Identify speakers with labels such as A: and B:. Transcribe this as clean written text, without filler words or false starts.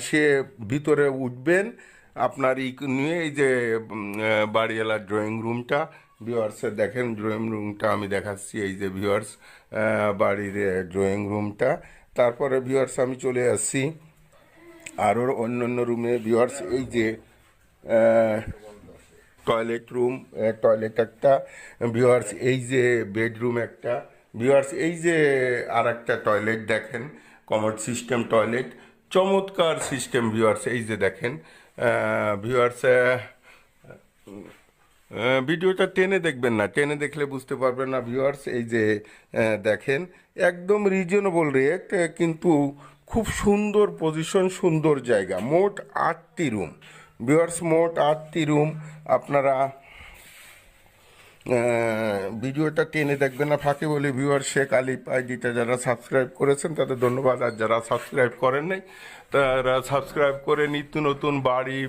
A: সে ভিতরে উঠবেন আপনার নিয়ে এই যে বাড়িওয়ালার ড্রয়িং রুমটা ভিউয়ার্সে দেখেন ড্রয়িং রুমটা আমি দেখাচ্ছি এই যে ভিউয়ার্স বাড়ির ড্রয়িং রুমটা। তারপরে ভিউয়ার্স আমি চলে আসছি আরও অন্য অন্য রুমে ভিউয়ার্স এই যে টয়লেট রুম, টয়লেট একটা ভিউয়ার্স, এই যে বেডরুম একটা ভিউয়ার্স, এই যে আর একটা টয়লেট দেখেন, কমোড সিস্টেম টয়লেট, চমৎকার সিস্টেম ভিউয়ার্স। এই যে দেখেন ভিউয়ার্স, ভিডিওটা টেনে দেখবেন না, টেনে দেখলে বুঝতে পারবেন না ভিউয়ার্স। এই যে দেখেন একদম রিজনেবল রেট, কিন্তু খুব সুন্দর পজিশন, সুন্দর জায়গা। মোট 8টি রুম ভিউয়ার্স, মোট 8টি রুম। আপনারা ভিডিওটা টেনে দেখবেন না, ফাঁকে বলে ভিউয়ার শেখ আলিফ আইডিটা যারা সাবস্ক্রাইব করেছেন তাদের ধন্যবাদ, আর যারা সাবস্ক্রাইব করেন নাই তারা সাবস্ক্রাইব করে নিত্য নতুন বাড়ি